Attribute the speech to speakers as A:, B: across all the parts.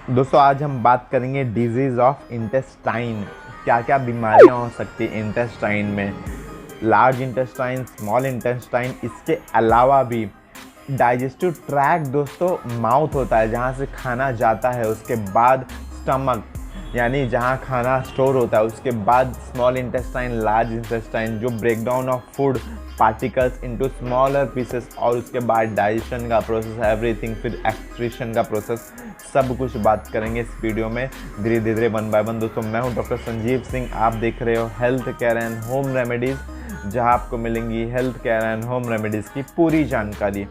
A: दोस्तों आज हम बात करेंगे डिजीज़ ऑफ इंटेस्टाइन। क्या क्या बीमारियां हो सकती हैं इंटेस्टाइन में, लार्ज इंटेस्टाइन, स्मॉल इंटेस्टाइन। इसके अलावा भी डाइजेस्टिव ट्रैक्ट दोस्तों माउथ होता है जहां से खाना जाता है, उसके बाद स्टमक यानी जहां खाना स्टोर होता है, उसके बाद स्मॉल इंटेस्टाइन, लार्ज इंटेस्टाइन जो breakdown of food particles into smaller pieces, और उसके बाद डाइजेशन का प्रोसेस, एवरीथिंग, फिर एक्सक्रीशन का प्रोसेस, सब कुछ बात करेंगे इस वीडियो में धीरे धीरे वन बाय वन। दोस्तों मैं हूं डॉक्टर संजीव सिंह, आप देख रहे हो health care and home remedies, जहां आपको मिलेंगी health care and home remedies की पूरी जानकारी।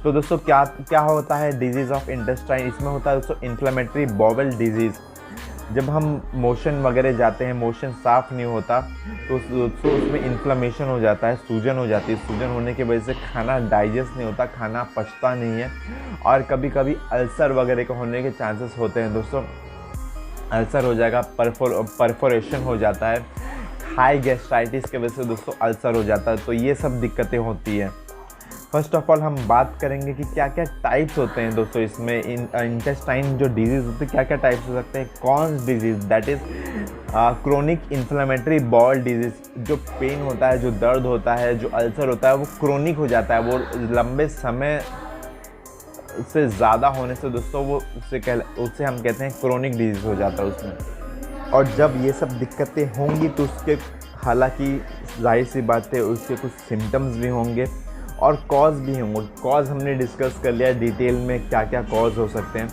A: तो दोस्तों क्या क्या होता है डिजीज़ ऑफ इंटेस्टाइन? इसमें होता है दोस्तों इन्फ्लेमेटरी बॉवल डिजीज़। जब हम मोशन वगैरह जाते हैं, मोशन साफ़ नहीं होता तो उसमें इन्फ्लेमेशन हो जाता है, सूजन हो जाती है। सूजन होने की वजह से खाना डाइजेस्ट नहीं होता, खाना पचता नहीं है, और कभी कभी अल्सर वगैरह के होने के चांसेस होते हैं दोस्तों। अल्सर हो जाएगा, परफोरेशन हो जाता है, हाई गैस्ट्राइटिस की वजह से दोस्तों अल्सर हो जाता है। तो ये सब दिक्कतें होती हैं। फर्स्ट ऑफ ऑल हम बात करेंगे कि क्या क्या टाइप्स होते हैं दोस्तों इसमें। इंटेस्टाइन जो डिजीज़ होती है, क्या क्या टाइप्स हो सकते हैं। Cons disease, that is chronic inflammatory ball disease. जो पेन होता है, जो दर्द होता है, जो अल्सर होता है, वो क्रोनिक हो जाता है, वो लंबे समय से ज़्यादा होने से दोस्तों वो उससे हम कहते हैं क्रोनिक डिजीज़ हो जाता है उसमें। और जब ये सब दिक्कतें होंगी तो उसके हालांकि जाहिर सी बात है उसके कुछ सिम्टम्स भी होंगे और कॉज भी होंगे। कॉज हमने डिस्कस कर लिया डिटेल में, क्या क्या कॉज हो सकते हैं।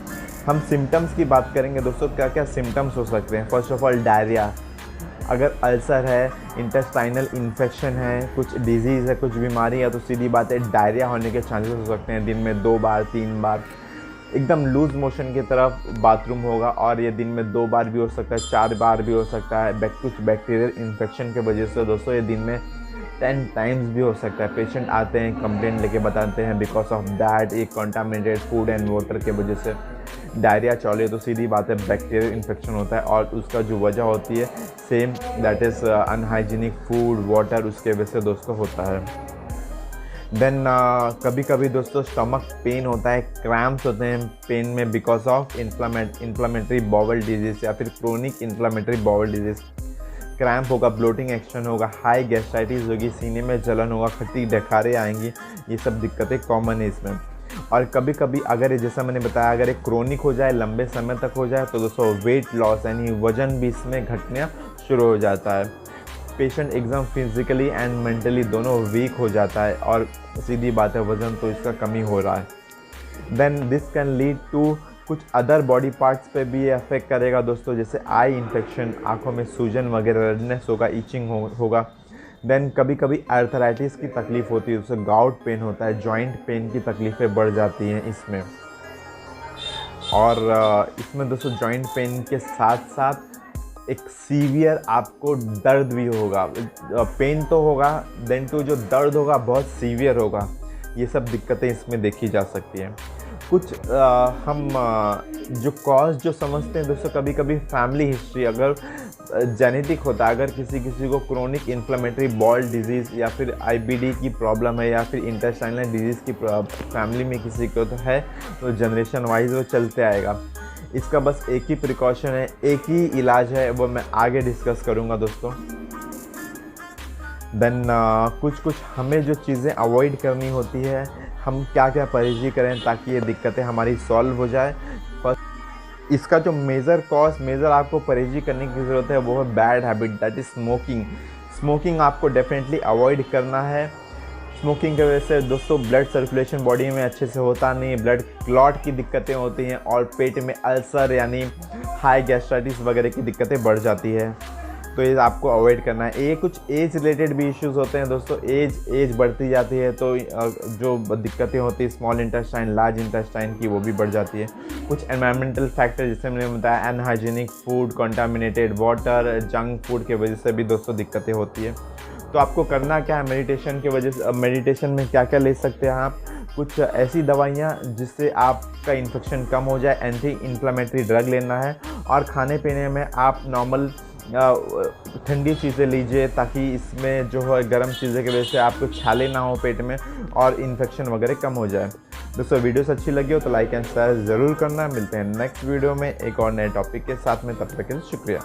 A: हम सिम्टम्स की बात करेंगे दोस्तों, क्या क्या सिम्टम्स हो सकते हैं। फर्स्ट ऑफ ऑल डायरिया, अगर अल्सर है, इंटेस्टाइनल इन्फेक्शन है, कुछ डिजीज़ है, कुछ बीमारी है, तो सीधी बात है डायरिया होने के चांसेस हो सकते हैं। दिन में 2 बार 3 बार एकदम लूज मोशन की तरफ बाथरूम होगा, और ये दिन में 2 बार भी हो सकता है, 4 बार भी हो सकता है। कुछ बैक्टीरियल इन्फेक्शन की वजह से दोस्तों ये दिन में 10 टाइम्स भी हो सकता है। पेशेंट आते हैं, कंप्लेंट लेके बताते हैं बिकॉज ऑफ दैट एक कंटामिनेटेड फूड एंड वाटर के वजह से डायरिया चले, तो सीधी बात है बैक्टीरियल इन्फेक्शन होता है। और उसका जो वजह होती है same, that is unhygienic food, water, उसके वजह से दोस्तों होता है। देन कभी कभी दोस्तों स्टमक पेन होता है, क्रैम्प्स होते हैं पेन में because of inflammatory bowel disease या फिर chronic inflammatory bowel disease. Cramp होगा, ब्लोटिंग एक्शन होगा, हाई गैस्ट्राइटिस होगी, सीने में जलन होगा, खट्टी डकारें आएंगी। ये सब दिक्कतें कॉमन है इसमें। और कभी कभी अगर जैसा मैंने बताया, अगर एक क्रोनिक हो जाए, लंबे समय तक हो जाए, तो दोस्तों वेट लॉस यानी वजन भी इसमें घटना शुरू हो जाता है। पेशेंट एकदम फिजिकली एंड मेंटली दोनों वीक हो जाता है, और सीधी बात है वज़न तो इसका कमी हो रहा है। Then this can lead to कुछ अदर बॉडी पार्ट्स पे भी ये अफेक्ट करेगा दोस्तों, जैसे आई इन्फेक्शन, आँखों में सूजन वगैरह, रेडनेस होगा, ईचिंग होगा। देन कभी कभी आर्थराइटिस की तकलीफ़ होती है, उससे गाउट पेन होता है, जॉइंट पेन की तकलीफ़ें बढ़ जाती हैं इसमें। और इसमें दोस्तों जॉइंट पेन के साथ साथ एक सीवियर आपको दर्द भी होगा। पेन तो होगा, देन टू जो दर्द होगा बहुत सीवियर होगा। ये सब दिक्कतें इसमें देखी जा सकती हैं। कुछ हम जो कॉज जो समझते हैं दोस्तों, कभी कभी फैमिली हिस्ट्री, अगर जेनेटिक होता है, अगर किसी को क्रोनिक इन्फ्लेमेटरी बॉल डिजीज़ या फिर आईबीडी की प्रॉब्लम है, या फिर इंटेस्टाइनल डिजीज़ की फैमिली में किसी को तो है, तो जनरेशन वाइज वो चलते आएगा। इसका बस एक ही प्रिकॉशन है, एक ही इलाज है, वो मैं आगे डिस्कस करूँगा दोस्तों। देन कुछ हमें जो चीज़ें अवॉइड करनी होती है, हम क्या क्या परहेज़ी करें ताकि ये दिक्कतें हमारी सॉल्व हो जाए। फर्स्ट, इसका जो मेजर आपको परहेज़ी करने की ज़रूरत है वो है bad habit, that is smoking. Smoking आपको डेफिनेटली अवॉइड करना है। स्मोकिंग की वजह से दोस्तों ब्लड सर्कुलेशन बॉडी में अच्छे से होता नहीं, ब्लड क्लॉट की दिक्कतें होती हैं, और पेट में अल्सर यानी हाई गैस्ट्राइटिस वगैरह की दिक्कतें बढ़ जाती है। तो ये आपको अवॉइड करना है। ये कुछ एज रिलेटेड भी इश्यूज़ होते हैं दोस्तों, एज बढ़ती जाती है तो जो दिक्कतें होती है स्मॉल इंटेस्टाइन, लार्ज इंटेस्टाइन की, वो भी बढ़ जाती है। कुछ एनवायरमेंटल फैक्टर जैसे मैंने बताया, unhygienic food, contaminated water, junk food की वजह से भी दोस्तों दिक्कतें होती है। तो आपको करना क्या है, मेडिटेशन की वजह से, मेडिटेशन में क्या क्या ले सकते हैं आप, कुछ ऐसी दवाइयाँ जिससे आपका इन्फेक्शन कम हो जाए, एंटी इन्फ्लेमेटरी ड्रग लेना है, और खाने पीने में आप नॉर्मल ठंडी चीज़ें लीजिए ताकि इसमें जो है गर्म चीज़ें की वजह से आपको छाले ना हो पेट में और इन्फेक्शन वगैरह कम हो जाए। दोस्तों वीडियोस अच्छी लगी हो तो लाइक एंड शेयर ज़रूर करना। मिलते हैं नेक्स्ट वीडियो में एक और नए टॉपिक के साथ में, तब तक के लिए शुक्रिया।